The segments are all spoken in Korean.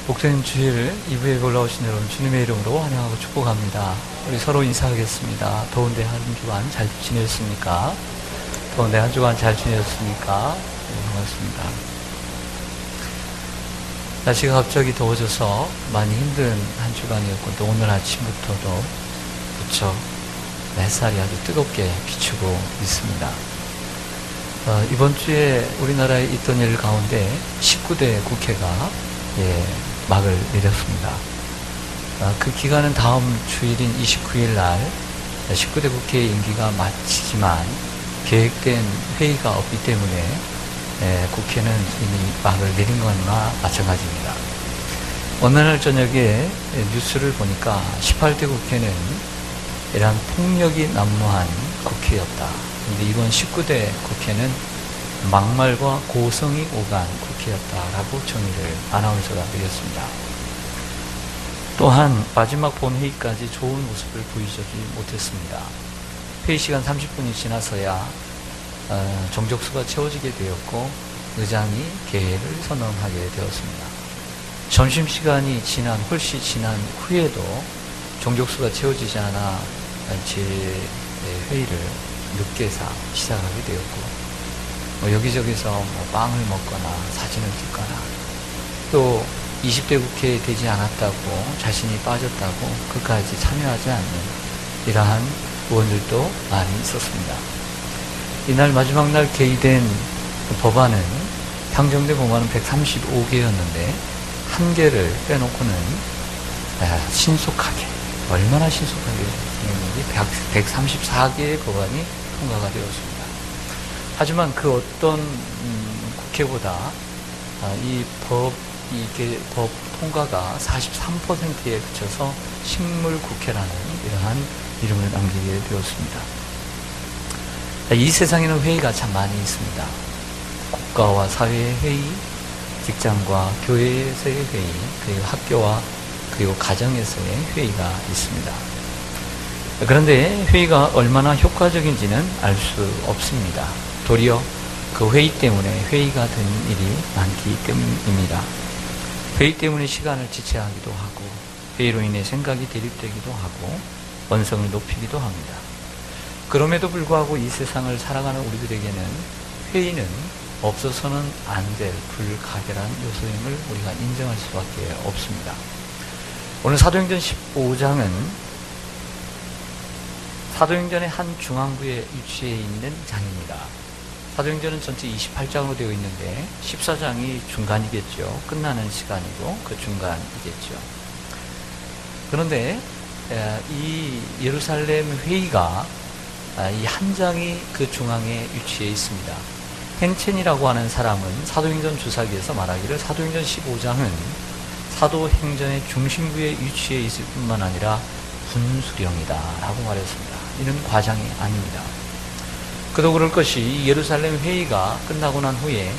목사님 주일 2부에 올라오신 여러분 주님의 이름으로 환영하고 축복합니다. 우리 서로 인사하겠습니다. 더운데 한 주간 잘 지냈습니까? 더운데 한 주간 잘 지냈습니까? 네, 반갑습니다. 날씨가 갑자기 더워져서 많이 힘든 한 주간이었고 또 오늘 아침부터도 무척 햇살이 아주 뜨겁게 비추고 있습니다. 이번 주에 우리나라에 있던 일 가운데 19대 국회가 막을 내렸습니다. 그 기간은 다음 주일인 29일 날 19대 국회 임기가 마치지만 계획된 회의가 없기 때문에 국회는 이미 막을 내린 것과 마찬가지입니다. 어느 날 저녁에 뉴스를 보니까 18대 국회는 이러한 폭력이 난무한 국회였다. 그런데 이번 19대 국회는 막말과 고성이 오간 국회였다라고 정의를 아나운서가 드렸습니다. 또한 마지막 본회의까지 좋은 모습을 보이지 못했습니다. 회의 시간 30분이 지나서야 정족수가 채워지게 되었고 의장이 개회를 선언하게 되었습니다. 점심시간이 훨씬 지난 후에도 정족수가 채워지지 않아 회의를 늦게 시작하게 되었고 여기저기서 빵을 먹거나 사진을 찍거나 또 20대 국회에 되지 않았다고 자신이 빠졌다고 그까지 참여하지 않는 이러한 의원들도 많이 있었습니다. 이날 마지막 날 개의된 법안은 상정된 법안은 135개였는데 한 개를 빼놓고는 신속하게 얼마나 신속하게 했는지 134개의 법안이 통과가 되었습니다. 하지만 그 어떤 국회보다 법 통과가 43%에 그쳐서 식물국회라는 이러한 이름을 남기게 되었습니다. 이 세상에는 회의가 참 많이 있습니다. 국가와 사회의 회의, 직장과 교회에서의 회의, 그리고 학교와 그리고 가정에서의 회의가 있습니다. 그런데 회의가 얼마나 효과적인지는 알 수 없습니다. 도리어 그 회의 때문에 회의가 된 일이 많기 때문입니다. 회의 때문에 시간을 지체하기도 하고 회의로 인해 생각이 대립되기도 하고 원성을 높이기도 합니다. 그럼에도 불구하고 이 세상을 살아가는 우리들에게는 회의는 없어서는 안 될 불가결한 요소임을 우리가 인정할 수밖에 없습니다. 오늘 사도행전 15장은 사도행전의 한 중앙부에 위치해 있는 장입니다. 사도행전은 전체 28장으로 되어 있는데 14장이 중간이겠죠. 끝나는 시간이고 그 중간이겠죠. 그런데 이 예루살렘 회의가 이 한 장이 그 중앙에 위치해 있습니다. 헨첸이라고 하는 사람은 사도행전 주사기에서 말하기를 사도행전 15장은 사도행전의 중심부에 위치해 있을 뿐만 아니라 분수령이다 라고 말했습니다. 이는 과장이 아닙니다. 그도 그럴 것이 예루살렘 회의가 끝나고 난 후에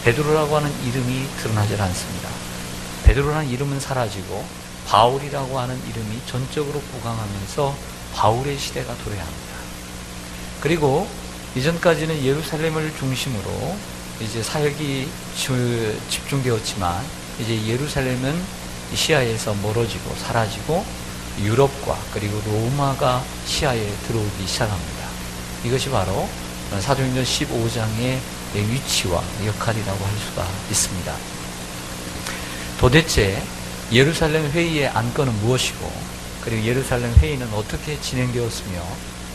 베드로라고 하는 이름이 드러나질 않습니다. 베드로라는 이름은 사라지고 바울이라고 하는 이름이 전적으로 부강하면서 바울의 시대가 도래합니다. 그리고 이전까지는 예루살렘을 중심으로 이제 사역이 집중되었지만 이제 예루살렘은 시야에서 멀어지고 사라지고 유럽과 그리고 로마가 시야에 들어오기 시작합니다. 이것이 바로 사도행전 15장의 위치와 역할이라고 할 수가 있습니다. 도대체 예루살렘 회의의 안건은 무엇이고 그리고 예루살렘 회의는 어떻게 진행되었으며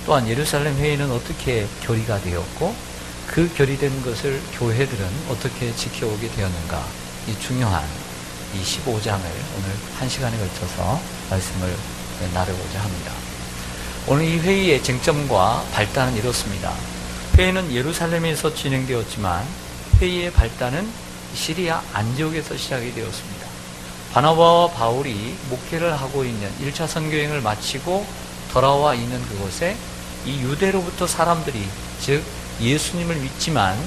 또한 예루살렘 회의는 어떻게 결의가 되었고 그 결의된 것을 교회들은 어떻게 지켜오게 되었는가 이 중요한 이 15장을 오늘 한 시간에 걸쳐서 말씀을 나누고자 합니다. 오늘 이 회의의 쟁점과 발단은 이렇습니다. 회의는 예루살렘에서 진행되었지만 회의의 발단은 시리아 안디옥에서 시작이 되었습니다. 바나바와 바울이 목회를 하고 있는 1차 선교행을 마치고 돌아와 있는 그곳에 이 유대로부터 사람들이 즉 예수님을 믿지만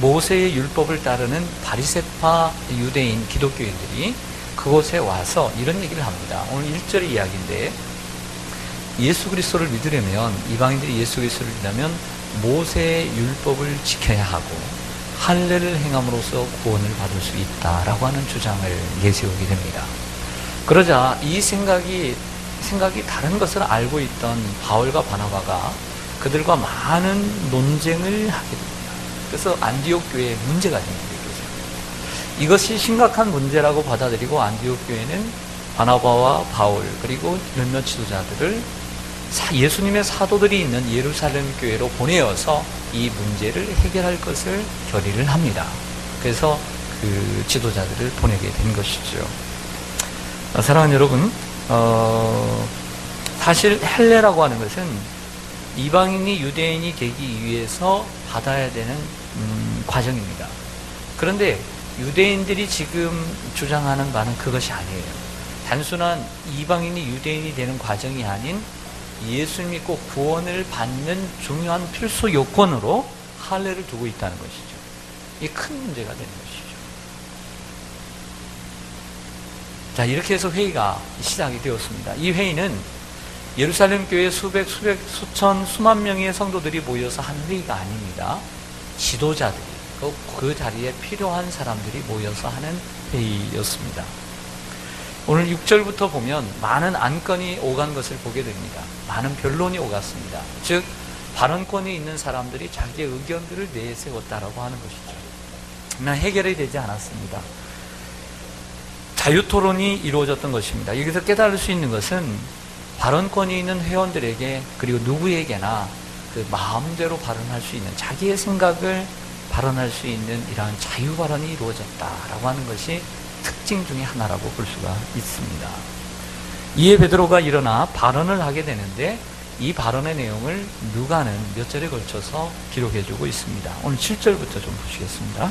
모세의 율법을 따르는 바리새파 유대인 기독교인들이 그곳에 와서 이런 얘기를 합니다. 오늘 1절 이야기인데 예수 그리스도를 믿으려면 이방인들이 예수 그리스도를 믿으려면 모세의 율법을 지켜야 하고 할례를 행함으로써 구원을 받을 수 있다라고 하는 주장을 내세우게 됩니다. 그러자 이 생각이 다른 것을 알고 있던 바울과 바나바가 그들과 많은 논쟁을 하게 됩니다. 그래서 안디옥 교회에 문제가 생기게 되죠. 이것이 심각한 문제라고 받아들이고 안디옥 교회는 바나바와 바울 그리고 몇몇 지도자들을 예수님의 사도들이 있는 예루살렘 교회로 보내어서 이 문제를 해결할 것을 결의를 합니다. 그래서 그 지도자들을 보내게 된 것이죠. 사랑하는 여러분, 사실 할례라고 하는 것은 이방인이 유대인이 되기 위해서 받아야 되는 과정입니다. 그런데 유대인들이 지금 주장하는 바는 그것이 아니에요. 단순한 이방인이 유대인이 되는 과정이 아닌 예수 믿고 구원을 받는 중요한 필수 요건으로 할례를 두고 있다는 것이죠. 이게 큰 문제가 되는 것이죠. 자, 이렇게 해서 회의가 시작이 되었습니다. 이 회의는 예루살렘 교회 수천, 수만 명의 성도들이 모여서 한 회의가 아닙니다. 지도자들이, 그 자리에 필요한 사람들이 모여서 하는 회의였습니다. 오늘 6절부터 보면 많은 안건이 오간 것을 보게 됩니다. 많은 변론이 오갔습니다. 즉 발언권이 있는 사람들이 자기의 의견들을 내세웠다라고 하는 것이죠. 그러나 해결이 되지 않았습니다. 자유토론이 이루어졌던 것입니다. 여기서 깨달을 수 있는 것은 발언권이 있는 회원들에게 그리고 누구에게나 그 마음대로 발언할 수 있는 자기의 생각을 발언할 수 있는 이러한 자유 발언이 이루어졌다라고 하는 것이 특징 중에 하나라고 볼 수가 있습니다. 이에 베드로가 일어나 발언을 하게 되는데 이 발언의 내용을 누가는 몇 절에 걸쳐서 기록해주고 있습니다. 오늘 7절부터 좀 보시겠습니다.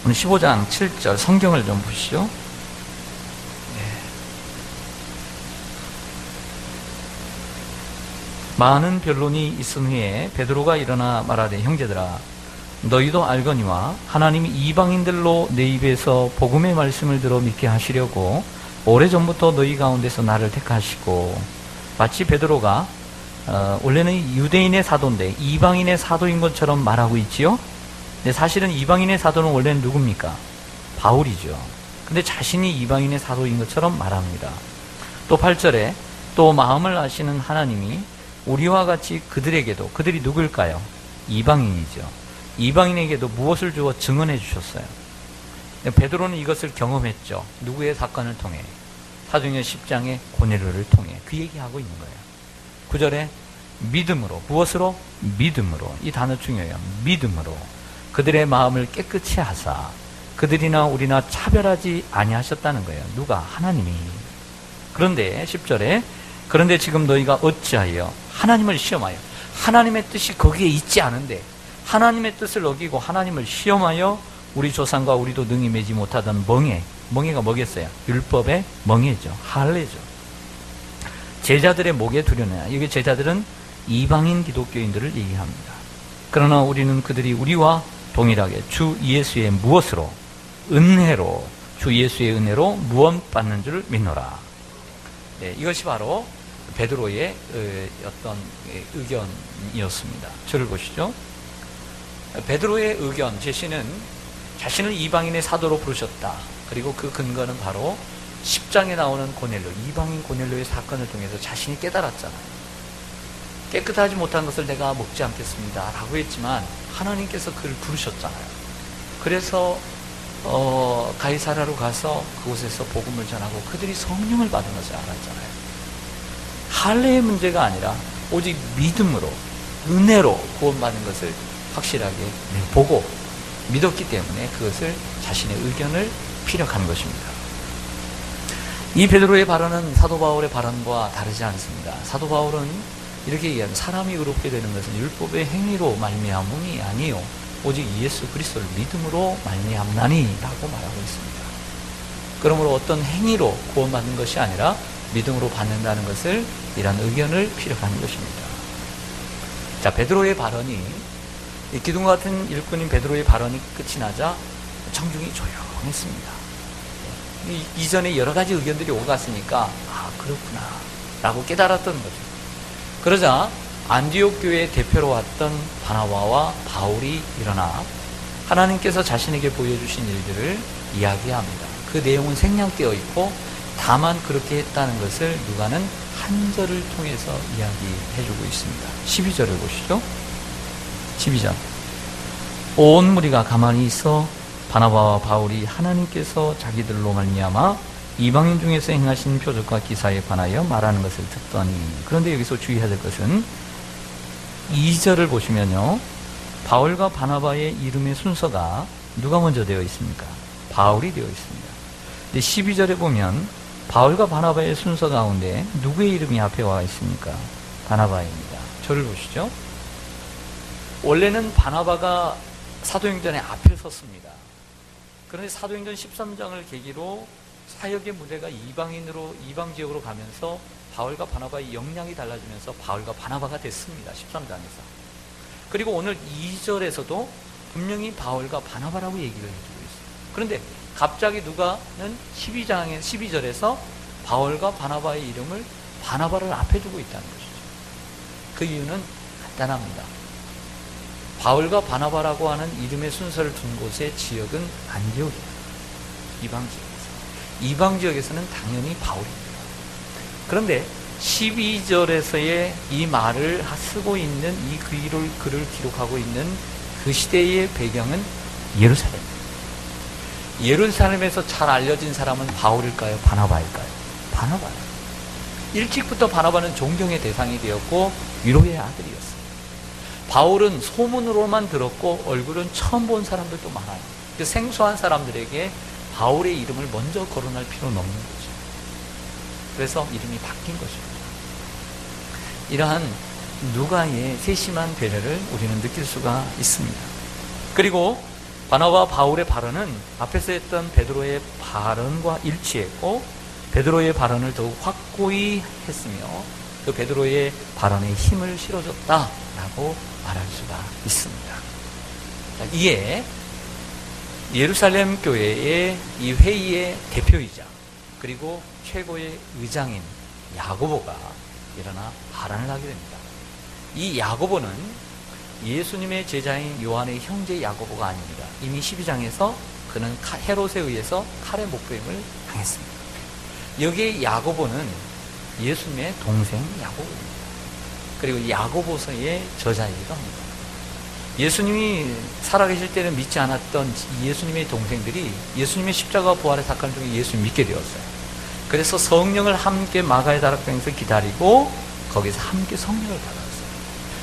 오늘 15장 7절 성경을 좀 보시죠. 많은 변론이 있은 후에 베드로가 일어나 말하되 형제들아 너희도 알거니와 하나님이 이방인들로 내 입에서 복음의 말씀을 들어 믿게 하시려고 오래전부터 너희 가운데서 나를 택하시고 마치 베드로가 원래는 유대인의 사도인데 이방인의 사도인 것처럼 말하고 있지요. 근데 사실은 이방인의 사도는 원래는 누굽니까? 바울이죠. 근데 자신이 이방인의 사도인 것처럼 말합니다. 또 8절에 또 마음을 아시는 하나님이 우리와 같이 그들에게도, 그들이 누굴까요? 이방인이죠. 이방인에게도 무엇을 주어 증언해 주셨어요. 베드로는 이것을 경험했죠. 누구의 사건을 통해? 사도행전 10장의 고넬료를 통해 그 얘기하고 있는 거예요. 9절에 믿음으로, 무엇으로? 믿음으로. 이 단어 중요해요. 믿음으로 그들의 마음을 깨끗이 하사 그들이나 우리나 차별하지 아니하셨다는 거예요. 누가? 하나님이. 그런데 10절에 그런데 지금 너희가 어찌하여 하나님을 시험하여, 하나님의 뜻이 거기에 있지 않은데 하나님의 뜻을 어기고 하나님을 시험하여 우리 조상과 우리도 능히 매지 못하던 멍에가 뭐겠어요? 율법의 멍에죠. 할례죠. 제자들의 목에 두려냐. 이게 제자들은 이방인 기독교인들을 얘기합니다. 그러나 우리는 그들이 우리와 동일하게 주 예수의 무엇으로? 은혜로, 주 예수의 은혜로 무언받는 줄 믿노라. 네, 이것이 바로 베드로의 어떤 의견이었습니다. 저를 보시죠. 베드로의 의견, 제시는 자신을 이방인의 사도로 부르셨다. 그리고 그 근거는 바로 10장에 나오는 고넬료, 이방인 고넬료의 사건을 통해서 자신이 깨달았잖아요. 깨끗하지 못한 것을 내가 먹지 않겠습니다 라고 했지만 하나님께서 그를 부르셨잖아요. 그래서 가이사라로 가서 그곳에서 복음을 전하고 그들이 성령을 받은 것을 알았잖아요. 할례의 문제가 아니라 오직 믿음으로, 은혜로 구원받는 것을 확실하게 보고 믿었기 때문에 그것을 자신의 의견을 피력한 것입니다. 이 베드로의 발언은 사도 바울의 발언과 다르지 않습니다. 사도 바울은 이렇게 얘기합니다. 사람이 의롭게 되는 것은 율법의 행위로 말미암음이 아니요 오직 예수 그리스도를 믿음으로 말미암나니 라고 말하고 있습니다. 그러므로 어떤 행위로 구원받는 것이 아니라 믿음으로 받는다는 것을 이런 의견을 피력하는 것입니다. 자, 베드로의 발언이 이 기둥과 같은 일꾼인 베드로의 발언이 끝이 나자 청중이 조용했습니다. 이전에 여러 가지 의견들이 오갔으니까 그렇구나 라고 깨달았던 거죠. 그러자 안디옥 교회의 대표로 왔던 바나바와 바울이 일어나 하나님께서 자신에게 보여주신 일들을 이야기합니다. 그 내용은 생략되어 있고 다만 그렇게 했다는 것을 누가는 한 절을 통해서 이야기해주고 있습니다. 12절을 보시죠. 12절. 온 무리가 가만히 있어 바나바와 바울이 하나님께서 자기들로 말미암아 이방인 중에서 행하신 표적과 기사에 관하여 말하는 것을 듣더니, 그런데 여기서 주의해야 될 것은 2절을 보시면요, 바울과 바나바의 이름의 순서가 누가 먼저 되어 있습니까? 바울이 되어 있습니다. 근데 12절에 보면 바울과 바나바의 순서 가운데 누구의 이름이 앞에 와 있습니까? 바나바입니다. 저를 보시죠. 원래는 바나바가 사도행전의 앞에 섰습니다. 그런데 사도행전 13장을 계기로 사역의 무대가 이방 지역으로 가면서 바울과 바나바의 역량이 달라지면서 바울과 바나바가 됐습니다. 13장에서. 그리고 오늘 2절에서도 분명히 바울과 바나바라고 얘기를 해주고 있어요. 그런데 갑자기 누가는 12절에서 바울과 바나바의 이름을 바나바를 앞에 두고 있다는 것이죠. 그 이유는 간단합니다. 바울과 바나바라고 하는 이름의 순서를 둔 곳의 지역은 안디옥이에요. 이방 지역에서는 당연히 바울입니다. 그런데 12절에서의 이 말을 쓰고 있는 이 글을 기록하고 있는 그 시대의 배경은 예루살렘. 예루살렘에서 잘 알려진 사람은 바울일까요? 바나바일까요? 바나바예요. 일찍부터 바나바는 존경의 대상이 되었고 위로의 아들이었어요. 바울은 소문으로만 들었고 얼굴은 처음 본 사람들도 많아요. 그 생소한 사람들에게 바울의 이름을 먼저 거론할 필요는 없는 거죠. 그래서 이름이 바뀐 것입니다. 이러한 누가의 세심한 배려를 우리는 느낄 수가 있습니다. 그리고 바나바와 바울의 발언은 앞에서 했던 베드로의 발언과 일치했고 베드로의 발언을 더욱 확고히 했으며 그 베드로의 발언에 힘을 실어줬다라고 말할 수가 있습니다. 이에 예루살렘 교회의 이 회의의 대표이자 그리고 최고의 의장인 야고보가 일어나 발언을 하게 됩니다. 이 야고보는 예수님의 제자인 요한의 형제 야고보가 아닙니다. 이미 12장에서 그는 헤롯에 의해서 칼에 못부림을 당했습니다. 여기에 야고보는 예수님의 동생 야고보입니다. 그리고 야고보서의 저자이기도 합니다. 예수님이 살아계실 때는 믿지 않았던 예수님의 동생들이 예수님의 십자가 부활의 사건 중에 예수님 믿게 되었어요. 그래서 성령을 함께 마가의 다락방에서 기다리고 거기서 함께 성령을 받았어요.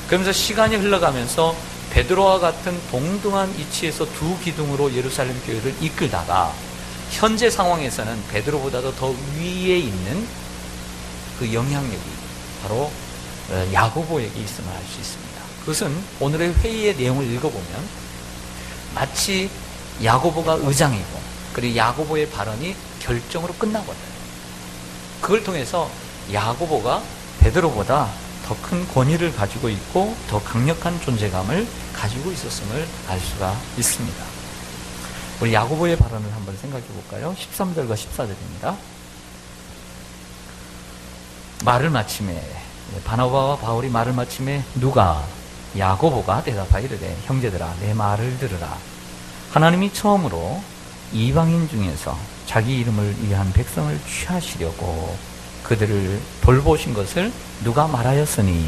그러면서 시간이 흘러가면서 베드로와 같은 동등한 위치에서 두 기둥으로 예루살렘 교회를 이끌다가 현재 상황에서는 베드로보다도 더 위에 있는 그 영향력이 바로 야고보에게 있음을 알 수 있습니다. 그것은 오늘의 회의의 내용을 읽어보면 마치 야고보가 의장이고 그리고 야고보의 발언이 결정으로 끝나버려요. 그걸 통해서 야고보가 베드로보다 더 큰 권위를 가지고 있고 더 강력한 존재감을 가지고 있었음을 알 수가 있습니다. 우리 야고보의 발언을 한번 생각해 볼까요? 13절과 14절입니다. 말을 마침에 바나바와 바울이 말을 마침에 누가 야고보가 대답하여 이르되 형제들아 내 말을 들으라. 하나님이 처음으로 이방인 중에서 자기 이름을 위한 백성을 취하시려고 그들을 돌보신 것을 누가 말하였으니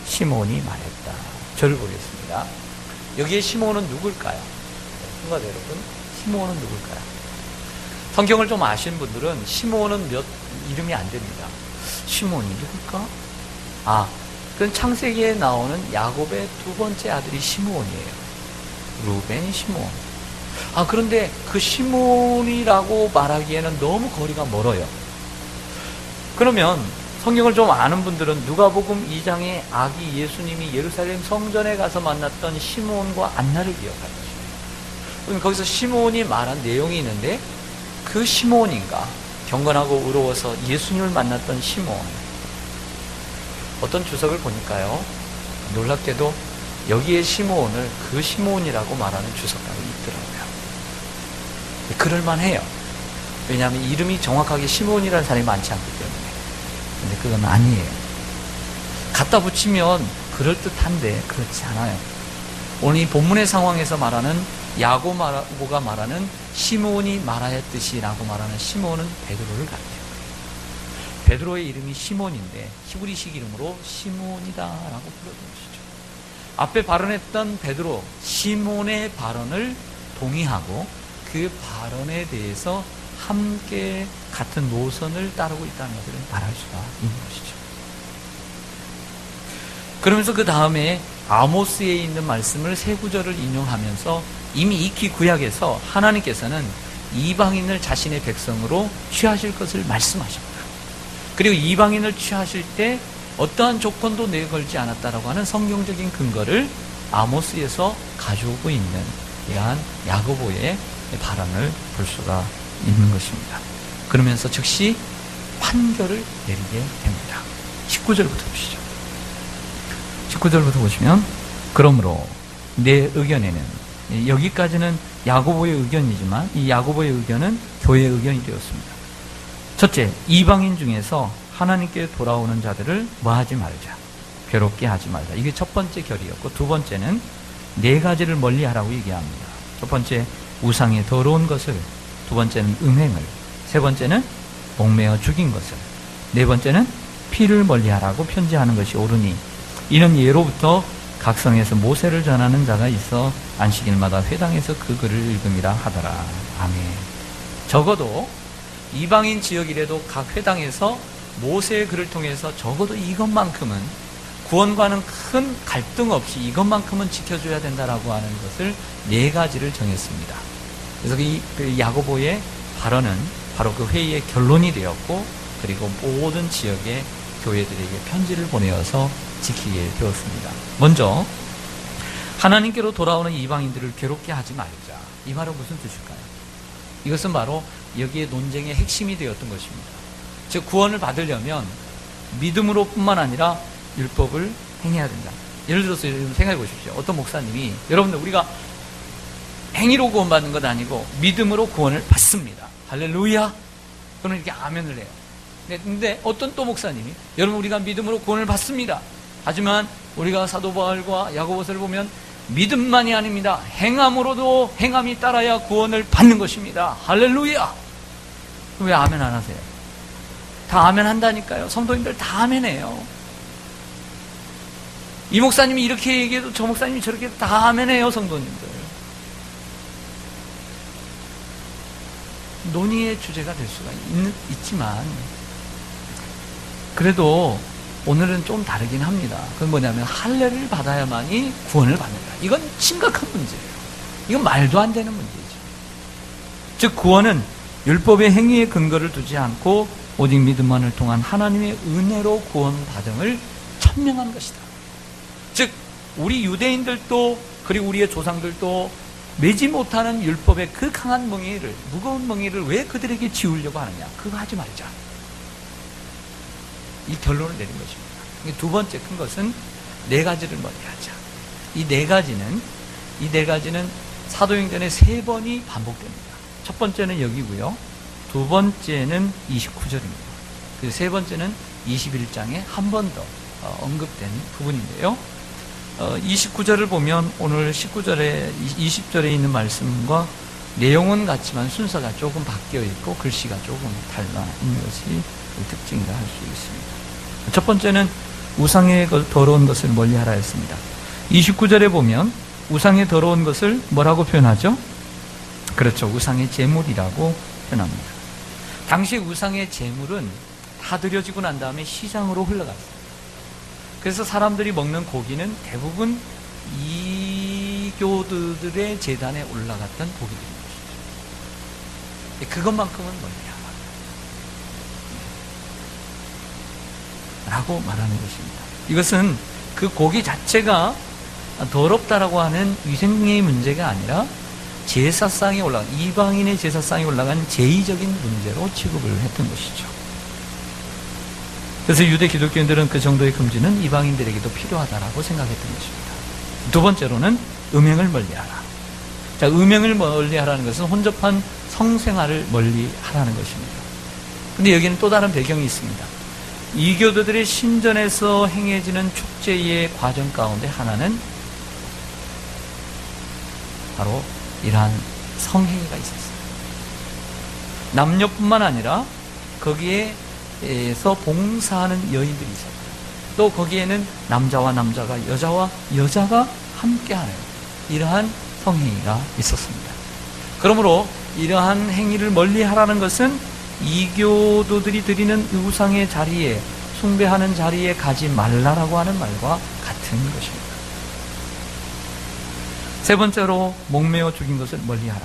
시몬이 말했다. 저를 보겠습니다. 여기에 시몬은 누굴까요? 성도 여러분, 시몬은 누굴까요? 성경을 좀 아시는 분들은 시몬은 이름이 안 됩니다. 시몬이 누굴까? 그건 창세기에 나오는 야곱의 두 번째 아들이 시몬이에요. 루벤, 시몬. 그런데 그 시몬이라고 말하기에는 너무 거리가 멀어요. 그러면 성경을 좀 아는 분들은 누가복음 2장에 아기 예수님이 예루살렘 성전에 가서 만났던 시몬과 안나를 기억할 것입니다. 그럼 거기서 시몬이 말한 내용이 있는데 그 시몬인가? 경건하고 의로워서 예수님을 만났던 시몬. 어떤 주석을 보니까요, 놀랍게도 여기에 시몬을 그 시몬이라고 말하는 주석가가 있더라고요. 그럴만해요. 왜냐하면 이름이 정확하게 시몬이라는 사람이 많지 않기 때문에. 근데 그건 아니에요. 갖다 붙이면 그럴듯한데 그렇지 않아요. 오늘 이 본문의 상황에서 말하는 야고보가 말하는 시므온이 말하였듯이라고 말하는 시므온은 베드로를 가리켜요. 베드로의 이름이 시몬인데 히브리식 이름으로 시므온이다라고 불러준 것이죠. 앞에 발언했던 베드로, 시몬의 발언을 동의하고 그 발언에 대해서 함께 같은 노선을 따르고 있다는 것을 말할 수가 있는 것이죠. 그러면서 그 다음에 아모스에 있는 말씀을 세 구절을 인용하면서 이미 익히 구약에서 하나님께서는 이방인을 자신의 백성으로 취하실 것을 말씀하십니다. 그리고 이방인을 취하실 때 어떠한 조건도 내걸지 않았다라고 하는 성경적인 근거를 아모스에서 가져오고 있는 이러한 야고보의 발언을 볼 수가 있는 것입니다. 그러면서 즉시 판결을 내리게 됩니다. 19절부터 보시죠. 19절부터 보시면 그러므로 내 의견에는, 여기까지는 야고보의 의견이지만 이 야고보의 의견은 교회의 의견이 되었습니다. 첫째, 이방인 중에서 하나님께 돌아오는 자들을 뭐하지 말자, 괴롭게 하지 말자. 이게 첫 번째 결이었고, 두 번째는 네 가지를 멀리하라고 얘기합니다. 첫 번째, 우상의 더러운 것을, 두 번째는 음행을, 세 번째는 목매어 죽인 것을, 네 번째는 피를 멀리하라고 편지하는 것이 옳으니 이는 예로부터 각 성에서 모세를 전하는 자가 있어 안식일마다 회당에서 그 글을 읽음이라 하더라. 아멘. 적어도 이방인 지역이라도 각 회당에서 모세의 글을 통해서 적어도 이것만큼은, 구원과는 큰 갈등 없이 이것만큼은 지켜줘야 된다라고 하는 것을 네 가지를 정했습니다. 그래서 그 야고보의 발언은 바로 그 회의의 결론이 되었고, 그리고 모든 지역의 교회들에게 편지를 보내어서 지키게 되었습니다. 먼저 하나님께로 돌아오는 이방인들을 괴롭게 하지 말자. 이 말은 무슨 뜻일까요? 이것은 바로 여기에 논쟁의 핵심이 되었던 것입니다. 즉, 구원을 받으려면 믿음으로 뿐만 아니라 율법을 행해야 된다. 예를 들어서 여러분 생각해 보십시오. 어떤 목사님이, 여러분들 우리가 행위로 구원받는 것 아니고 믿음으로 구원을 받습니다. 할렐루야. 저는 이렇게 아멘을 해요. 근데 어떤 또 목사님이, 여러분 우리가 믿음으로 구원을 받습니다. 하지만 우리가 사도 바울과 야고보서를 보면 믿음만이 아닙니다. 행함으로도, 행함이 따라야 구원을 받는 것입니다. 할렐루야. 왜 아멘 안 하세요? 다 아멘 한다니까요. 성도님들 다 아멘해요. 이 목사님이 이렇게 얘기해도 저 목사님이 저렇게 해도 다 아멘해요. 성도님들. 논의의 주제가 될 수가 있지만 그래도 오늘은 좀 다르긴 합니다. 그건 뭐냐면 할례를 받아야만이 구원을 받는다. 이건 심각한 문제예요. 이건 말도 안 되는 문제죠. 즉, 구원은 율법의 행위의 근거를 두지 않고 오직 믿음만을 통한 하나님의 은혜로 구원받음을 천명한 것이다. 즉, 우리 유대인들도 그리고 우리의 조상들도 매지 못하는 율법의 그 강한 멍에를, 무거운 멍에를 왜 그들에게 지우려고 하느냐. 그거 하지 말자. 이 결론을 내린 것입니다. 두 번째 큰 것은 네 가지를 멀리하자. 이 네 가지는 사도행전에 3번이 반복됩니다. 첫 번째는 여기고요. 두 번째는 29절입니다. 그 세 번째는 21장에 한 번 더 언급된 부분인데요. 29절을 보면 오늘 19절에 20절에 있는 말씀과 내용은 같지만 순서가 조금 바뀌어 있고 글씨가 조금 달라 있는 것이 특징이라 할 수 있습니다. 첫 번째는 우상의 더러운 것을 멀리하라 했습니다. 29절에 보면 우상의 더러운 것을 뭐라고 표현하죠? 그렇죠. 우상의 제물이라고 표현합니다. 당시 우상의 제물은 다 드려지고 난 다음에 시장으로 흘러갔어요. 그래서 사람들이 먹는 고기는 대부분 이교도들의 제단에 올라갔던 고기들인 것이죠. 그것만큼은 멀리하라 라고 말하는 것입니다. 이것은 그 고기 자체가 더럽다라고 하는 위생의 문제가 아니라 제사상에 올라간, 이방인의 제사상에 올라간 제의적인 문제로 취급을 했던 것이죠. 그래서 유대 기독교인들은 그 정도의 금지는 이방인들에게도 필요하다라고 생각했던 것입니다. 두 번째로는 음행을 멀리하라. 자, 음행을 멀리하라는 것은 혼접한 성생활을 멀리하라는 것입니다. 근데 여기는 또 다른 배경이 있습니다. 이교도들의 신전에서 행해지는 축제의 과정 가운데 하나는 바로 이러한 성행위가 있었어요. 남녀뿐만 아니라 거기에서 봉사하는 여인들이 있었고, 또 거기에는 남자와 남자가, 여자와 여자가 함께하는 이러한 성행위가 있었습니다. 그러므로 이러한 행위를 멀리하라는 것은 이교도들이 드리는 우상의 자리에, 숭배하는 자리에 가지 말라라고 하는 말과 같은 것입니다. 세 번째로 목매어 죽인 것을 멀리하라.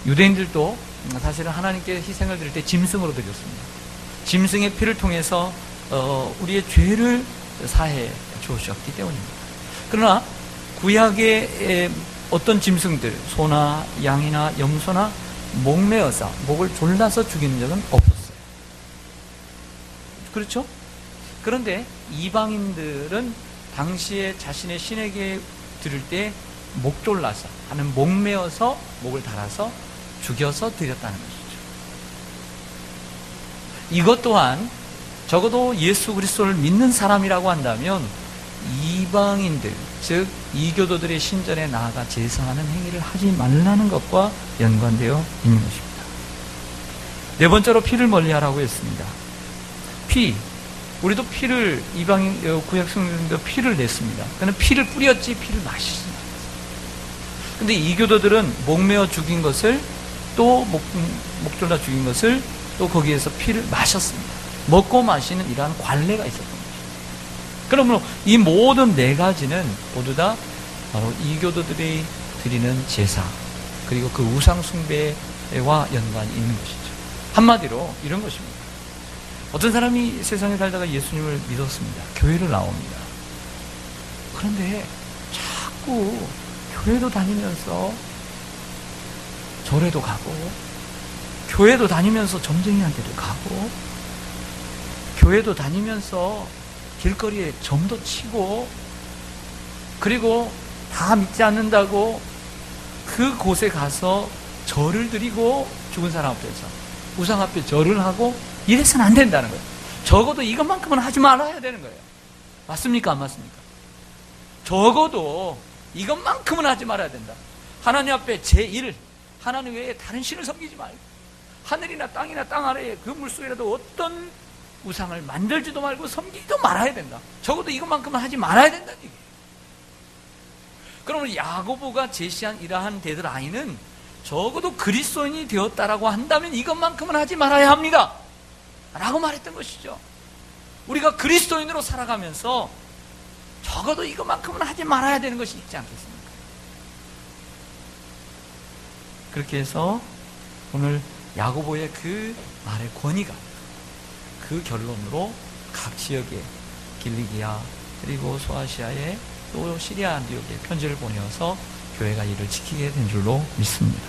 유대인들도 사실은 하나님께 희생을 드릴 때 짐승으로 드렸습니다. 짐승의 피를 통해서 우리의 죄를 사해 주셨기 때문입니다. 그러나 구약의 어떤 짐승들, 소나 양이나 염소나 목매어서 목을 졸라서 죽이는 적은 없었어요. 그렇죠? 그런데 이방인들은 당시에 자신의 신에게 드릴 때 목 졸라서 하는 목매어서 목을 달아서 죽여서 드렸다는 것이죠. 이것 또한 적어도 예수 그리스도를 믿는 사람이라고 한다면 이방인들, 즉 이교도들의 신전에 나아가 제사하는 행위를 하지 말라는 것과 연관되어 있는 것입니다. 네 번째로 피를 멀리하라고 했습니다. 피, 우리도 피를, 이방인 구약 성경도 피를 냈습니다. 그는 피를 뿌렸지 피를 마시지 않았어요. 근데 이교도들은 목매어 죽인 것을, 또 목졸라 죽인 것을, 또 거기에서 피를 마셨습니다. 먹고 마시는 이러한 관례가 있었던 것입니다. 그러므로 이 모든 네 가지는 모두 다 바로 이교도들이 드리는 제사, 그리고 그 우상 숭배와 연관이 있는 것이죠. 한마디로 이런 것입니다. 어떤 사람이 세상에 살다가 예수님을 믿었습니다. 교회를 나옵니다. 그런데 자꾸 교회도 다니면서 절에도 가고, 교회도 다니면서 점쟁이한테도 가고, 교회도 다니면서 길거리에 점도 치고, 그리고 다 믿지 않는다고 그곳에 가서 절을 드리고, 죽은 사람 앞에서 우상 앞에 절을 하고, 이래서는 안 된다는 거예요. 적어도 이것만큼은 하지 말아야 되는 거예요. 맞습니까? 안 맞습니까? 적어도 이것만큼은 하지 말아야 된다. 하나님 앞에 제1, 하나님 외에 다른 신을 섬기지 말고, 하늘이나 땅이나 땅 아래에 그 물속이라도 어떤 우상을 만들지도 말고 섬기지도 말아야 된다. 적어도 이것만큼은 하지 말아야 된다는 얘기예요. 그러면 야고보가 제시한 이러한 데드라인은 적어도 그리스도인이 되었다라고 한다면 이것만큼은 하지 말아야 합니다 라고 말했던 것이죠. 우리가 그리스도인으로 살아가면서 적어도 이것만큼은 하지 말아야 되는 것이 있지 않겠습니까? 그렇게 해서 오늘 야고보의 그 말의 권위가, 그 결론으로 각 지역에, 길리기아 그리고 소아시아에 또 시리아 안디옥에 편지를 보내어서 교회가 이를 지키게 된 줄로 믿습니다.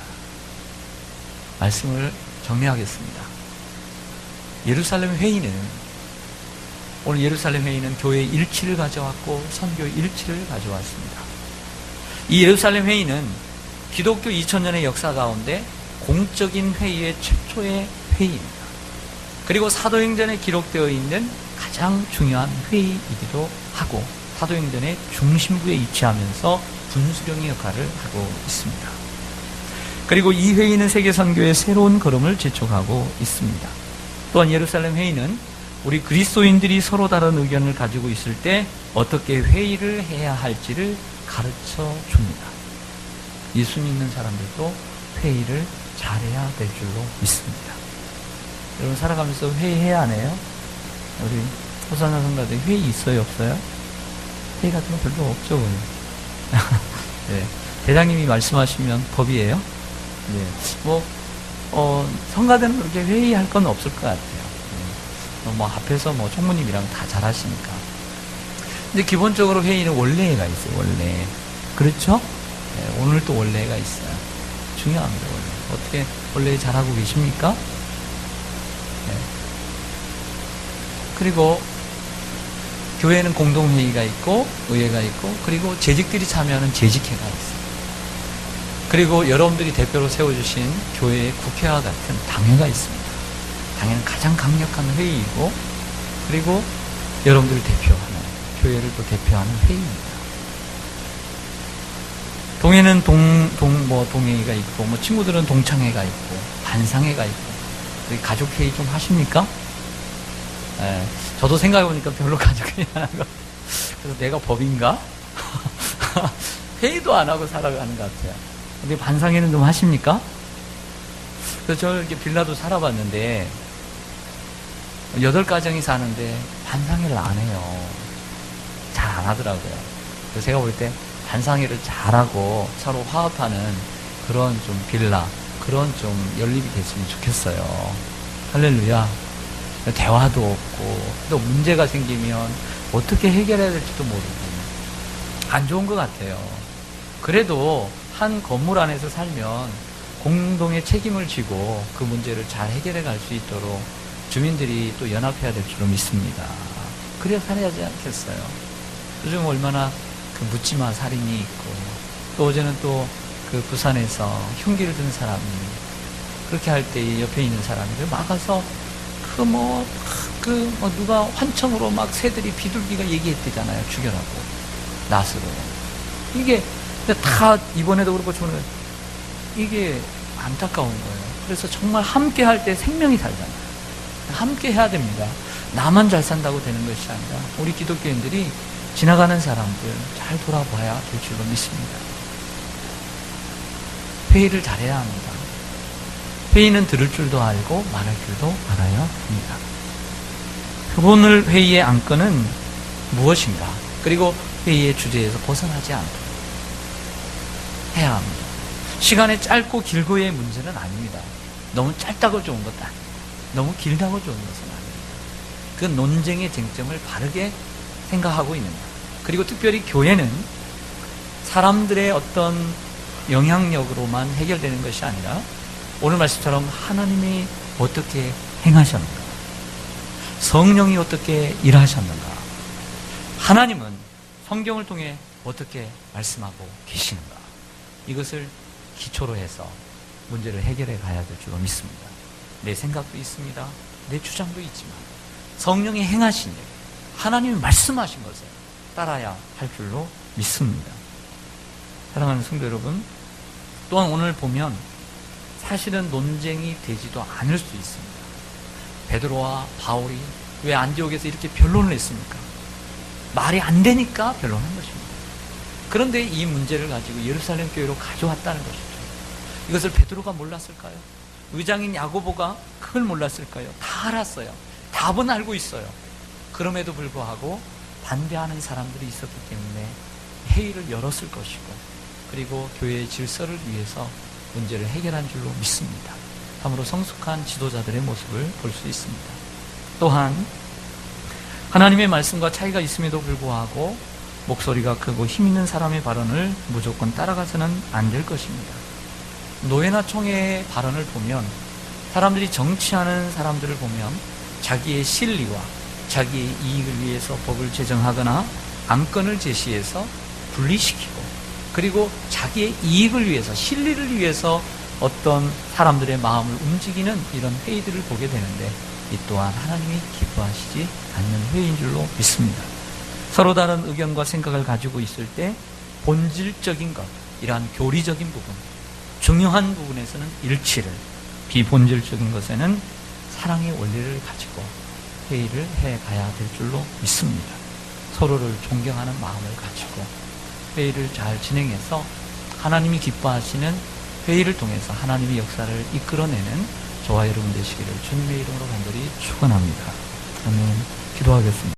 말씀을 정리하겠습니다. 예루살렘 회의는, 오늘 예루살렘 회의는 교회의 일치를 가져왔고 선교의 일치를 가져왔습니다. 이 예루살렘 회의는 기독교 2000년의 역사 가운데 공적인 회의의 최초의 회의입니다. 그리고 사도행전에 기록되어 있는 가장 중요한 회의이기도 하고, 사도행전의 중심부에 위치하면서 분수령의 역할을 하고 있습니다. 그리고 이 회의는 세계 선교의 새로운 걸음을 재촉하고 있습니다. 또한 예루살렘 회의는 우리 그리스도인들이 서로 다른 의견을 가지고 있을 때 어떻게 회의를 해야 할지를 가르쳐 줍니다. 예수 믿는 사람들도 회의를 잘해야 될 줄로 믿습니다. 여러분 살아가면서 회의해야 하네요. 우리 호산나 성가대 회의 있어요, 없어요? 회의 같은 거 별로 없죠, 오늘. 네. 대장님이 말씀하시면 법이에요. 네. 성가대는 그렇게 회의할 건 없을 것 같아요. 네. 앞에서 총무님이랑 다 잘하시니까. 근데 기본적으로 회의는 원래가 있어요, 원래. 그렇죠? 네. 오늘 또 원래가 있어요. 중요합니다, 원래. 어떻게 원래 잘하고 계십니까? 네. 그리고 교회는 공동회의가 있고 의회가 있고, 그리고 재직들이 참여하는 재직회가 있어요. 그리고 여러분들이 대표로 세워주신 교회의 국회와 같은 당회가 있습니다. 당회는 가장 강력한 회의이고, 그리고 여러분들을 대표하는, 교회를 또 대표하는 회의입니다. 동해는 동행회가 있고, 친구들은 동창회가 있고, 반상회가 있고, 가족회의 좀 하십니까? 예, 저도 생각해보니까 별로 가족회의 안 하고, 그래서 내가 법인가? 회의도 안 하고 살아가는 것 같아요. 근데 반상회는 좀 하십니까? 그래서 저 이렇게 빌라도 살아봤는데, 8가정이 사는데, 반상회를 안 해요. 잘 안 하더라고요. 그래서 제가 볼 때, 반상회를 잘하고 서로 화합하는 그런 좀 빌라, 그런 좀 연립이 됐으면 좋겠어요. 할렐루야. 대화도 없고, 또 문제가 생기면 어떻게 해결해야 될지도 모르고, 안 좋은 것 같아요. 그래도 한 건물 안에서 살면 공동의 책임을 지고 그 문제를 잘 해결해 갈 수 있도록 주민들이 또 연합해야 될 줄로 믿습니다. 그래야 살아야 하지 않겠어요? 요즘 얼마나 그 묻지마 살인이 있고, 또 어제는 또 그 부산에서 흉기를 든 사람이 그렇게 할 때 옆에 있는 사람이 막아서 누가 환청으로 막 새들이 비둘기가 얘기했대잖아요. 죽여라고. 낫으로. 이게 다 이번에도 그렇고 저는 이게 안타까운 거예요. 그래서 정말 함께 할 때 생명이 살잖아요. 함께 해야 됩니다. 나만 잘 산다고 되는 것이 아니라 우리 기독교인들이 지나가는 사람들 잘 돌아봐야 될 줄로 믿습니다. 회의를 잘해야 합니다. 회의는 들을 줄도 알고 말할 줄도 알아야 합니다. 오늘 회의의 안건은 무엇인가? 그리고 회의의 주제에서 벗어나지 않도록 해야 합니다. 시간이 짧고 길고의 문제는 아닙니다. 너무 짧다고 좋은 것도 아닙니다. 너무 길다고 좋은 것은 아닙니다. 그 논쟁의 쟁점을 바르게 생각하고 있는 것. 그리고 특별히 교회는 사람들의 어떤 영향력으로만 해결되는 것이 아니라 오늘 말씀처럼 하나님이 어떻게 행하셨는가, 성령이 어떻게 일하셨는가, 하나님은 성경을 통해 어떻게 말씀하고 계시는가, 이것을 기초로 해서 문제를 해결해 가야 될 줄로 믿습니다. 내 생각도 있습니다. 내 주장도 있지만 성령이 행하신 일, 하나님이 말씀하신 것을 따라야 할 줄로 믿습니다. 사랑하는 성도 여러분, 또한 오늘 보면 사실은 논쟁이 되지도 않을 수 있습니다. 베드로와 바울이 왜 안디옥에서 이렇게 변론을 했습니까? 말이 안 되니까 변론한 것입니다. 그런데 이 문제를 가지고 예루살렘 교회로 가져왔다는 것이죠. 이것을 베드로가 몰랐을까요? 의장인 야고보가 그걸 몰랐을까요? 다 알았어요. 답은 알고 있어요. 그럼에도 불구하고 반대하는 사람들이 있었기 때문에 회의를 열었을 것이고, 그리고 교회의 질서를 위해서 문제를 해결한 줄로 믿습니다. 참으로 성숙한 지도자들의 모습을 볼 수 있습니다. 또한 하나님의 말씀과 차이가 있음에도 불구하고 목소리가 크고 힘 있는 사람의 발언을 무조건 따라가서는 안 될 것입니다. 노예나 총회의 발언을 보면, 사람들이 정치하는 사람들을 보면 자기의 실리와 자기의 이익을 위해서 법을 제정하거나 안건을 제시해서 분리시키고, 그리고 자기의 이익을 위해서, 실리를 위해서 어떤 사람들의 마음을 움직이는 이런 회의들을 보게 되는데, 이 또한 하나님이 기뻐하시지 않는 회의인 줄로 믿습니다. 서로 다른 의견과 생각을 가지고 있을 때 본질적인 것, 이러한 교리적인 부분, 중요한 부분에서는 일치를, 비본질적인 것에는 사랑의 원리를 가지고 회의를 해가야 될 줄로 믿습니다. 서로를 존경하는 마음을 가지고 회의를 잘 진행해서 하나님이 기뻐하시는 회의를 통해서 하나님의 역사를 이끌어내는 저와 여러분 되시기를 주님의 이름으로 간절히 축원합니다. 아멘. 기도하겠습니다.